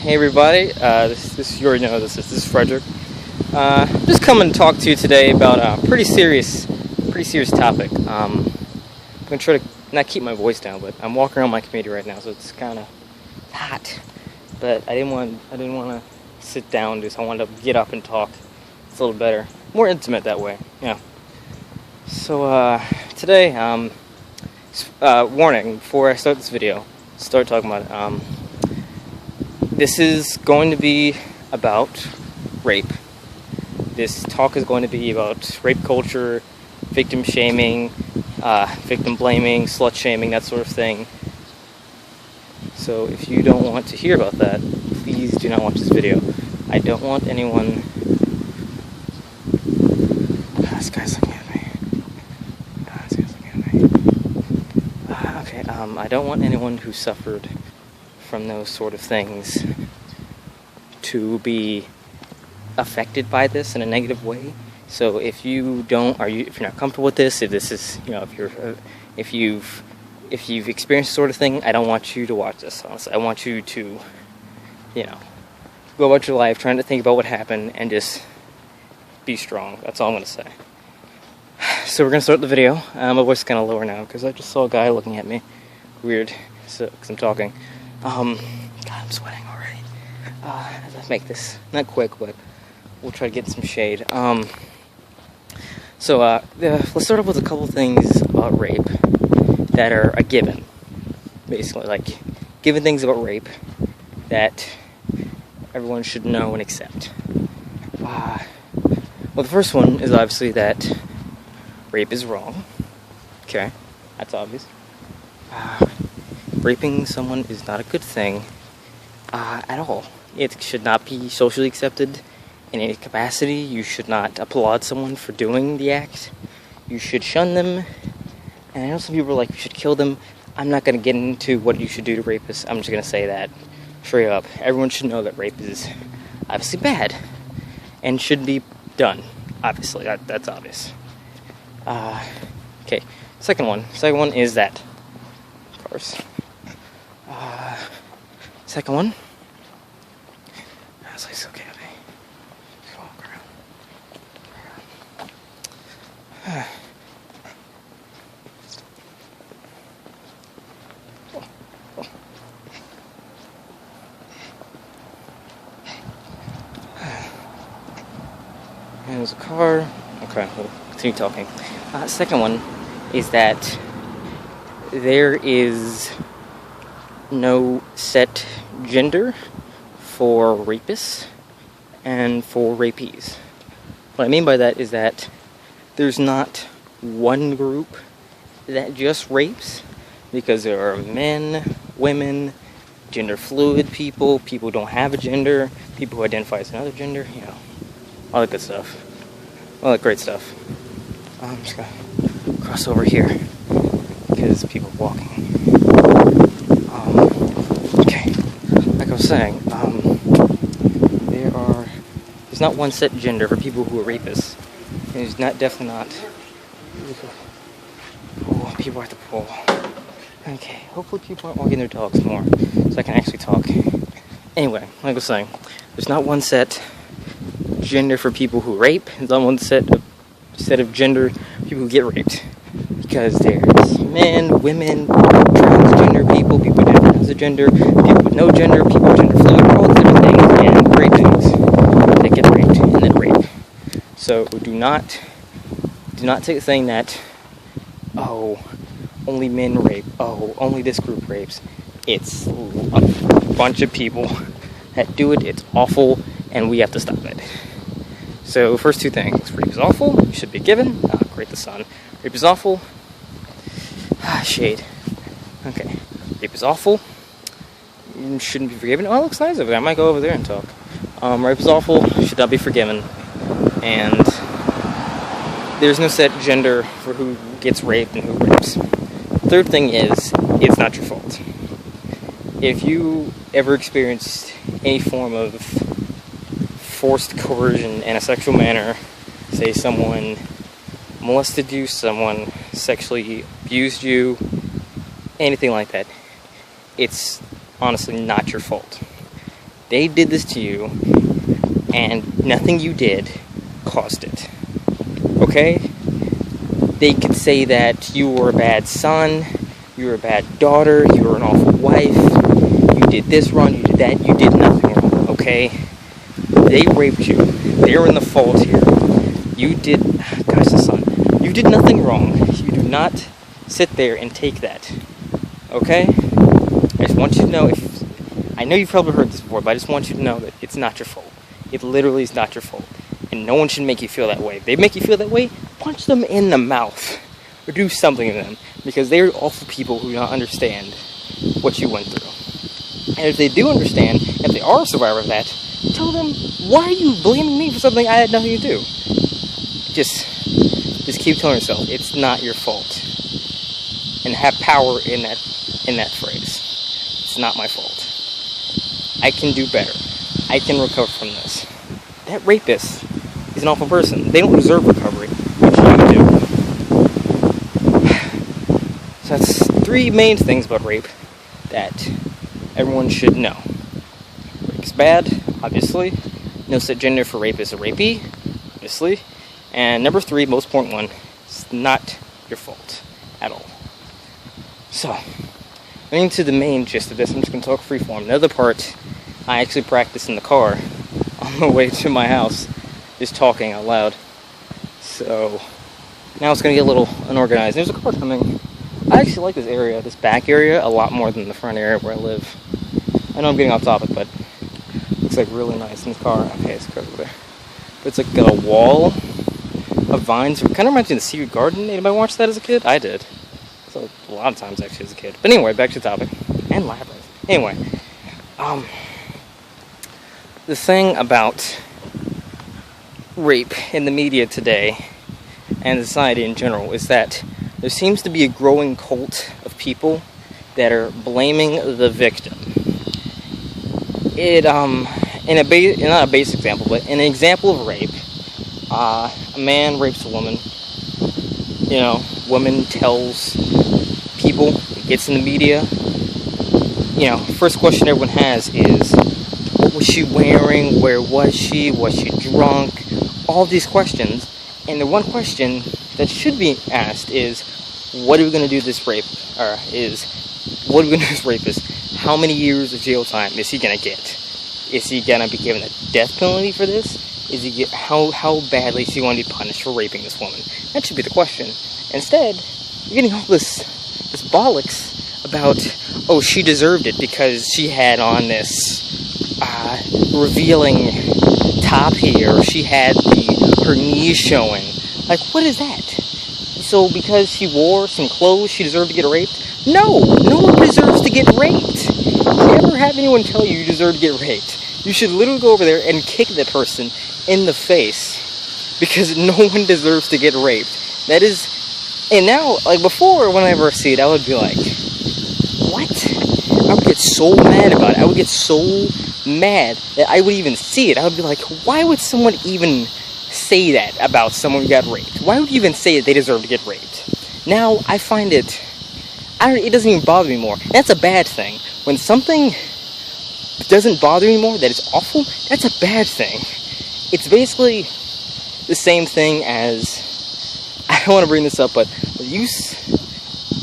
Hey everybody, this you already know this is Frederick. Just coming to talk to you today about a pretty serious topic. I'm gonna try to not keep my voice down, but I'm walking around my community right now, so it's kind of hot. But I didn't want to sit down. I wanted to get up and talk. It's a little better, more intimate that way. Yeah. So today, warning before I start this video, start talking about it. This is going to be about rape. This talk is going to be about rape culture, victim shaming, victim blaming, slut shaming, that sort of thing. So if you don't want to hear about that, please do not watch this video. I don't want anyone... This guy's looking at me. This guy's looking at me. Okay, I don't want anyone who suffered from those sort of things to be affected by this in a negative way. So if you're not comfortable with this, if this is, if you've experienced this sort of thing, I don't want you to watch this. Honestly, I want you to, go about your life trying to think about what happened and just be strong. That's all I'm gonna say. So we're gonna start the video. My voice is kind of lower now because I just saw a guy looking at me. Weird. So because I'm talking. God, I'm sweating already. Let's make this not quick, but we'll try to get some shade. So let's start off with a couple things about rape that are a given. Basically, like given things about rape that everyone should know and accept. Well, the first one is obviously that rape is wrong. Okay, that's obvious. Raping someone is not a good thing at all. It should not be socially accepted in any capacity. You should not applaud someone for doing the act. You should shun them. And I know some people are like, you should kill them. I'm not going to get into what you should do to rapists. I'm just going to say that straight up. Everyone should know that rape is obviously bad and should be done. Obviously, that's obvious. Okay, second one is that, of course. Second one. That's like okay with me. Just walk around. And there's a car. Okay, we'll continue talking. Second one is that there is no set gender for rapists and for rapees. What I mean by that is that there's not one group that just rapes, because there are men, women, gender fluid people who don't have a gender, people who identify as another gender, all that good stuff. All that great stuff. I'm just gonna cross over here because people are walking. Okay, like I was saying, there's not one set gender for people who are rapists. There's definitely not. Oh, people are at the pool. Okay, hopefully people aren't walking their dogs more, so I can actually talk. Anyway, like I was saying, there's not one set gender for people who rape. There's not one set of gender for people who get raped. Because there's men, women, transgender people who identify as a gender, people with no gender, people with gender fluid, all these different things, and great things that get raped and then rape. So do not take the thing that, only men rape, only this group rapes. It's a bunch of people that do it. It's awful, and we have to stop it. So first two things: rape is awful, you should be given. Great, the sun. Rape is awful. Shade. Okay. Rape is awful. You shouldn't be forgiven. Oh, it looks nice over there. I might go over there and talk. Rape is awful. Should not be forgiven. And there's no set gender for who gets raped and who rapes. Third thing is, it's not your fault. If you ever experienced any form of forced coercion in a sexual manner, say someone molested you, someone sexually abused you, anything like that, it's honestly not your fault. They did this to you, and nothing you did caused it. Okay? They could say that you were a bad son, you were a bad daughter, you were an awful wife, you did this wrong, you did that, you did nothing wrong, okay? They raped you. They're in the fault here. You did, gosh, the son, you did nothing wrong. You do not sit there and take that, okay? I just want you to know, I know you've probably heard this before, but I just want you to know that it's not your fault. It literally is not your fault. And no one should make you feel that way. If they make you feel that way, punch them in the mouth. Or do something to them. Because they're awful people who don't understand what you went through. And if they do understand, if they are a survivor of that, tell them, why are you blaming me for something I had nothing to do? Just keep telling yourself, it's not your fault. And have power in that phrase. It's not my fault. I can do better. I can recover from this. That rapist is an awful person. They don't deserve recovery, which you do. So that's 3 main things about rape that everyone should know. Rape is bad, obviously. No set gender for rape is a rapee, obviously. And number 3, most important one, it's not your fault at all. So, getting to the main gist of this, I'm just going to talk freeform. The other part, I actually practiced in the car on the way to my house, just talking out loud. So, now it's going to get a little unorganized. There's a car coming. I actually like this area, this back area, a lot more than the front area where I live. I know I'm getting off topic, but it looks like really nice in this car. Okay, it's over there. But it's like got a wall of vines. It kind of reminds me of the Secret Garden. Anybody watch that as a kid? I did. So a lot of times actually as a kid. But anyway, back to the topic. And Labyrinth. Anyway, the thing about rape in the media today and society in general is that there seems to be a growing cult of people that are blaming the victim. Not a base example, but an example of rape. A man rapes a woman. You know, woman tells people, it gets in the media. You know, first question everyone has is, what was she wearing? Where was she? Was she drunk? All these questions. And the one question that should be asked is, what are we going to do to this rape? What are we going to do to this rapist? How many years of jail time is he going to get? Is he going to be given a death penalty for this? How badly is he going to be punished for raping this woman? That should be the question. Instead, you're getting all this bollocks about, oh, she deserved it because she had on this revealing top here, or she had her knees showing. Like, what is that? So because she wore some clothes, she deserved to get raped? No one deserves to get raped. Never have anyone tell you deserve to get raped. You should literally go over there and kick that person in the face, because no one deserves to get raped. That is, and now, like before, whenever I see it, I would be like, what? I would get so mad about it. I would get so mad that I would even see it. I would be like, why would someone even say that about someone who got raped? Why would you even say that they deserve to get raped? Now, I find it doesn't even bother me more. That's a bad thing. When something doesn't bother me more, that it's awful, that's a bad thing. It's basically the same thing as, I don't want to bring this up, but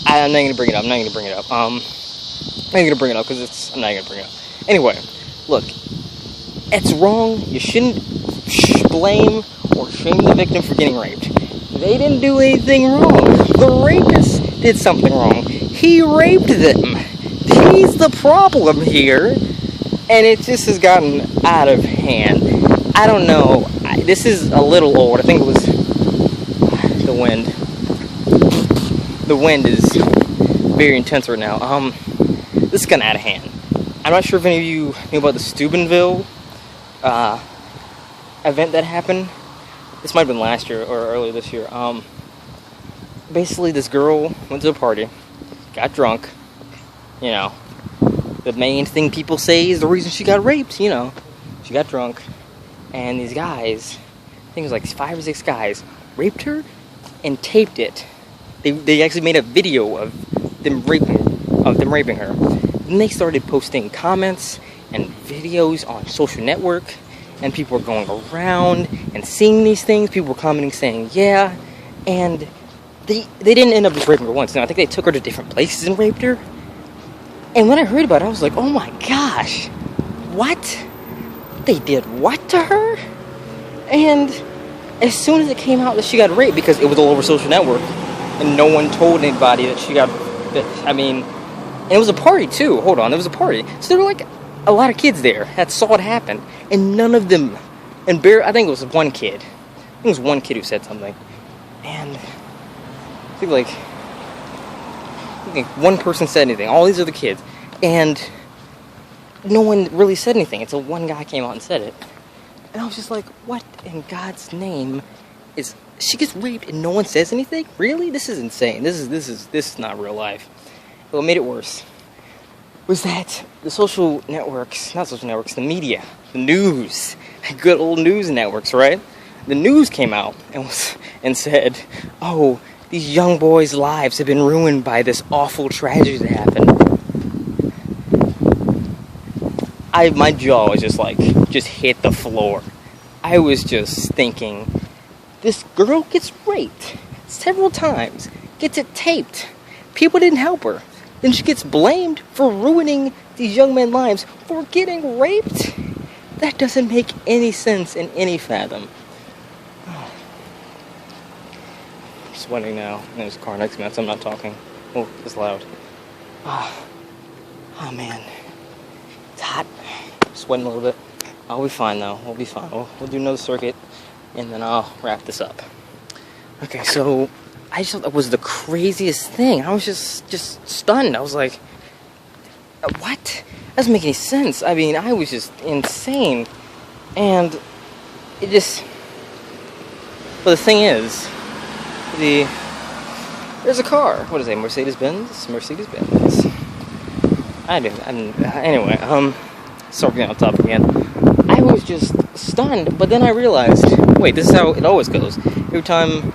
I'm not going to bring it up. I'm not going to bring it up. I'm not going to bring it up because I'm not going to bring it up. Anyway, look, it's wrong. You shouldn't blame or shame the victim for getting raped. They didn't do anything wrong. The rapist did something wrong. He raped them. He's the problem here. And it just has gotten out of hand. I don't know. This is a little old. I think it was the wind. The wind is very intense right now. This is getting out of hand. I'm not sure if any of you knew about the Steubenville event that happened. This might have been last year or earlier this year. Basically, this girl went to a party, got drunk. You know, the main thing people say is the reason she got raped. You know, she got drunk, and these guys, I think it was like 5 or 6 guys, raped her and taped it. They actually made a video of them raping her. Then they started posting comments and videos on social network, and people were going around and seeing these things. People were commenting saying, yeah, and they didn't end up just raping her once. No, I think they took her to different places and raped her. And when I heard about it, I was like, oh my gosh, what? They did what to her? And as soon as it came out that she got raped, because it was all over social network, and no one told anybody that she got, and it was a party too. Hold on, it was a party. So there were like a lot of kids there that saw it happen, and none of them, I think it was one kid. I think it was one kid who said something, and I think one person said anything. All these other kids, and no one really said anything until one guy came out and said it. And I was just like, what in God's name is... She gets raped and no one says anything? Really? This is insane. This is not real life. What made it worse was that the the media, the news, good old news networks, right? The news came out and said, oh, these young boys' lives have been ruined by this awful tragedy that happened. My jaw was just hit the floor. I was just thinking, this girl gets raped several times, gets it taped. People didn't help her. Then she gets blamed for ruining these young men's lives for getting raped? That doesn't make any sense in any fathom. I'm sweating now. There's a car next to me, so I'm not talking. Oh, it's loud. Oh man. It's hot. I'm sweating a little bit. I'll be fine though. We'll be fine. We'll do another circuit, and then I'll wrap this up. Okay, so I just thought that was the craziest thing. I was just stunned. I was like, what? That doesn't make any sense. I mean, I was just insane. And it just... But the thing is, there's a car. What is it? Mercedes-Benz? Mercedes-Benz. Anyway, sorry, getting off topic again. I was just stunned, but then I realized, wait, this is how it always goes. Every time,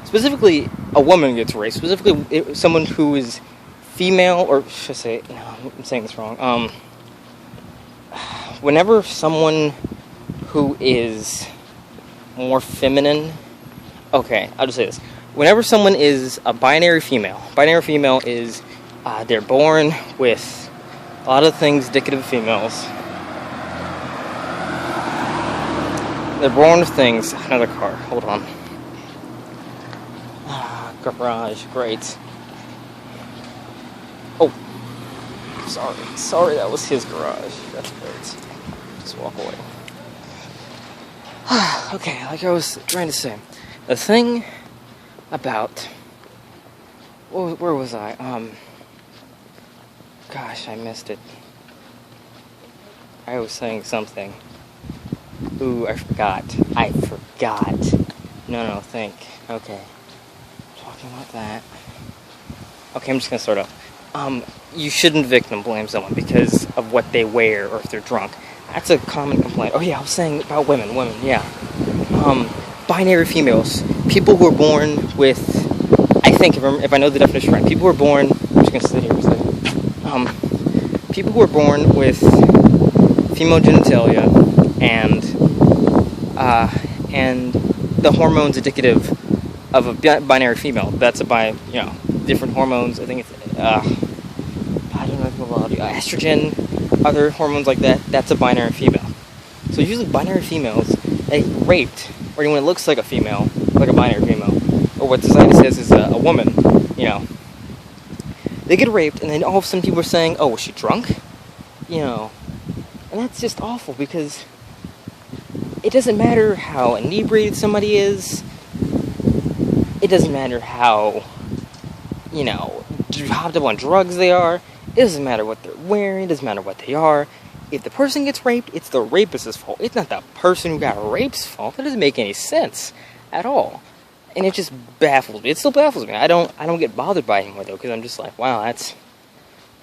specifically, a woman gets raped, specifically someone who is female, or should I say, no, I'm saying this wrong. Whenever someone who is more feminine, okay, I'll just say this. Whenever someone is a binary female is, they're born with a lot of things indicative of females. They're born with things. Another car. Hold on. Garage. Great. Oh. Sorry, that was his garage. That's great. Just walk away. Okay, like I was trying to say. The thing about... Where was I? Gosh, I missed it. I was saying something. Ooh, I forgot. No, think. Okay. Talking about that. Okay, I'm just gonna start off. You shouldn't victim blame someone because of what they wear or if they're drunk. That's a common complaint. Oh yeah, I was saying about women, yeah. Binary females. People who are born with, I think, if I know the definition right, people who are born, I'm just gonna sit here for a second. People who are born with female genitalia and the hormones indicative of a binary female. That's different hormones. I think it's, I don't know about estrogen, other hormones like that. That's a binary female. So usually binary females get raped, or anyone that looks like a female, like a binary female, or what society says is a woman, they get raped, and then all of a sudden people are saying, oh, was she drunk? And that's just awful, because it doesn't matter how inebriated somebody is. It doesn't matter how, hopped up on drugs they are. It doesn't matter what they're wearing. It doesn't matter what they are. If the person gets raped, it's the rapist's fault. It's not the person who got raped's fault. That doesn't make any sense at all. And it just baffles me. It still baffles me. I don't get bothered by it anymore, though, because I'm just like, wow,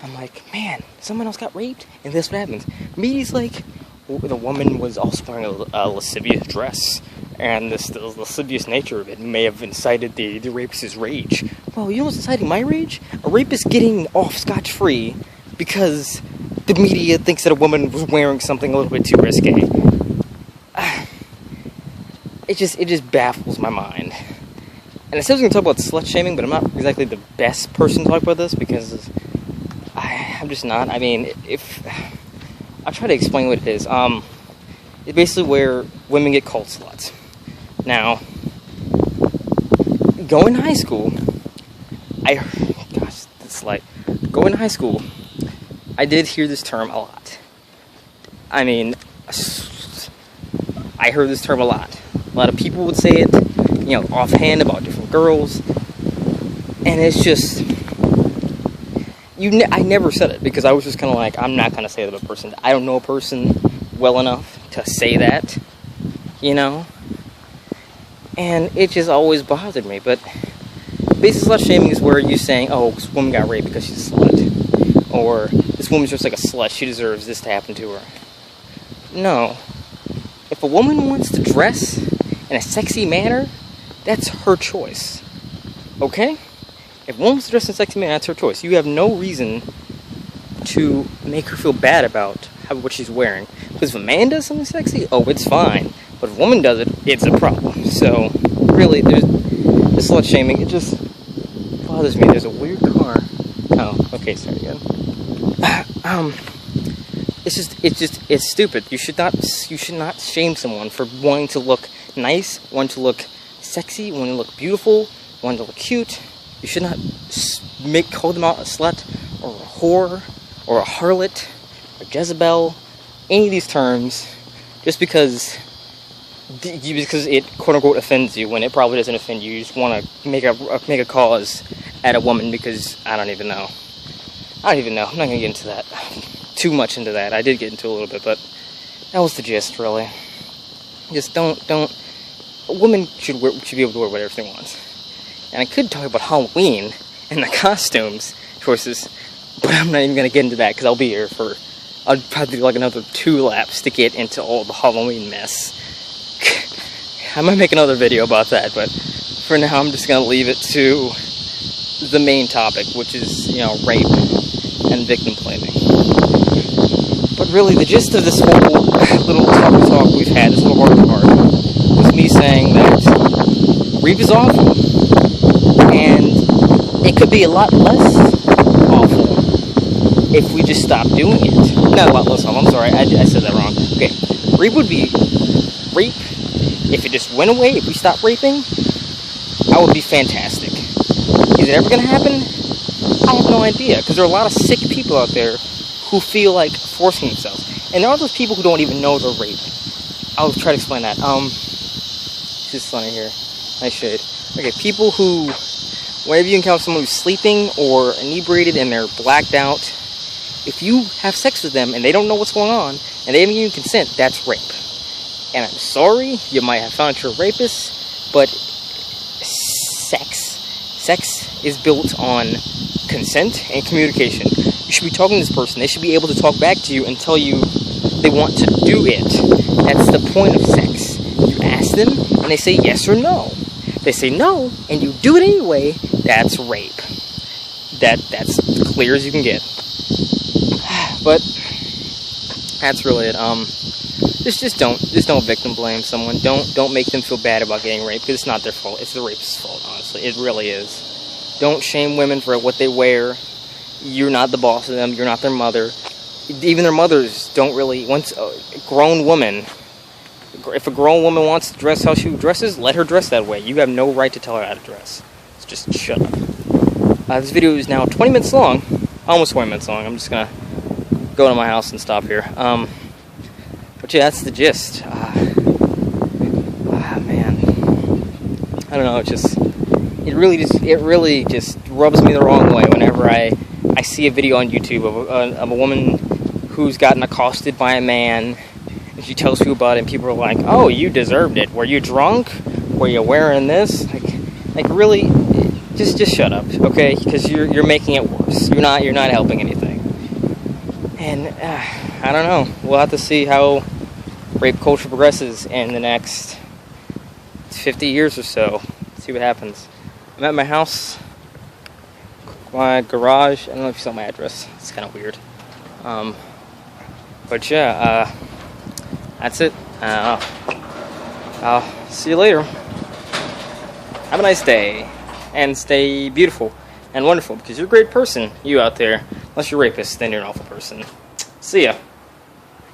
I'm like, man, someone else got raped, and this what happens. Media's like, the woman was also wearing a lascivious dress, and the lascivious nature of it may have incited the rapist's rage. Well, you know what's inciting my rage? A rapist getting off scotch-free because the media thinks that a woman was wearing something a little bit too risque. It just baffles my mind. And I said I was going to talk about slut shaming, but I'm not exactly the best person to talk about this because I'm just not. I mean, I'll try to explain what it is. It's basically where women get called sluts. Now, going to high school, going to high school, I did hear this term a lot. I mean, I heard this term a lot. A lot of people would say it, offhand about different girls. And it's just, I never said it because I was just kind of like, I'm not going to say that a person, I don't know a person well enough to say that, And it just always bothered me. But basically, slut shaming is where you're saying, oh, this woman got raped because she's a slut. Or this woman's just like a slut, she deserves this to happen to her. No. If a woman wants to dress in a sexy manner, that's her choice. Okay? If a woman wants to dress in a sexy manner, that's her choice. You have no reason to make her feel bad about what she's wearing. Because if a man does something sexy, oh, it's fine. But if a woman does it, it's a problem. So, really, there's the slut shaming. It just bothers me. There's a weird car. Oh, okay, sorry again. It's stupid. You should not shame someone for wanting to look nice, wanting to look sexy, wanting to look beautiful, wanting to look cute. You should not call them out a slut, or a whore, or a harlot, or Jezebel, any of these terms, just because it quote unquote offends you when it probably doesn't offend you. You just want to make a cause at a woman because I don't even know. I'm not gonna get into that too much into that. I did get into a little bit, but that was the gist, really. Just don't. A woman should be able to wear whatever she wants. And I could talk about Halloween and the costumes choices, but I'm not even gonna get into that because I'll probably do like another 2 laps to get into all the Halloween mess. I might make another video about that, but for now I'm just gonna leave it to the main topic, which is, rape and victim blaming. But really, the gist of this whole little talk we've had, this little heart-to-heart, was me saying that rape is awful, and it could be a lot less awful if we just stop doing it. Not a lot less awful, I'm sorry, I said that wrong. Okay, rape would be rape. If it just went away, if we stopped raping, that would be fantastic. Is it ever going to happen? I have no idea, because there are a lot of sick people out there who feel like forcing themselves. And there are those people who don't even know they're raped. I'll try to explain that. This is funny here. Nice shade. Okay, people who, whenever you encounter someone who's sleeping or inebriated and they're blacked out, if you have sex with them and they don't know what's going on, and they haven't even consent, that's rape. And I'm sorry, you might have found you're a rapist, but sex is built on consent and communication. You should be talking to this person. They should be able to talk back to you and tell you they want to do it. That's the point of sex. You ask them, and they say yes or no. If they say no, and you do it anyway, that's rape. That's as clear as you can get. But that's really it. Just don't victim blame someone. Don't make them feel bad about getting raped, because it's not their fault. It's the rapist's fault, honestly. It really is. Don't shame women for what they wear. You're not the boss of them. You're not their mother. Even their mothers don't really. Once a grown woman, if a grown woman wants to dress how she dresses, let her dress that way. You have no right to tell her how to dress. So just shut up. This video is now 20 minutes long. Almost 20 minutes long. I'm just gonna go to my house and stop here. But yeah, that's the gist. Man, I don't know. It really just rubs me the wrong way whenever I see a video on YouTube of a woman who's gotten accosted by a man, and she tells people about it, and people are like, "Oh, you deserved it. Were you drunk? Were you wearing this?" Like really, just shut up, okay? Because you're making it worse. You're not helping anything. And I don't know. We'll have to see how rape culture progresses in the next 50 years or so. See what happens. I'm at my house, my garage. I don't know if you saw my address. It's kind of weird. But yeah, that's it. I'll see you later. Have a nice day, and stay beautiful and wonderful, because you're a great person, you out there. Unless you're a rapist, then you're an awful person. See ya.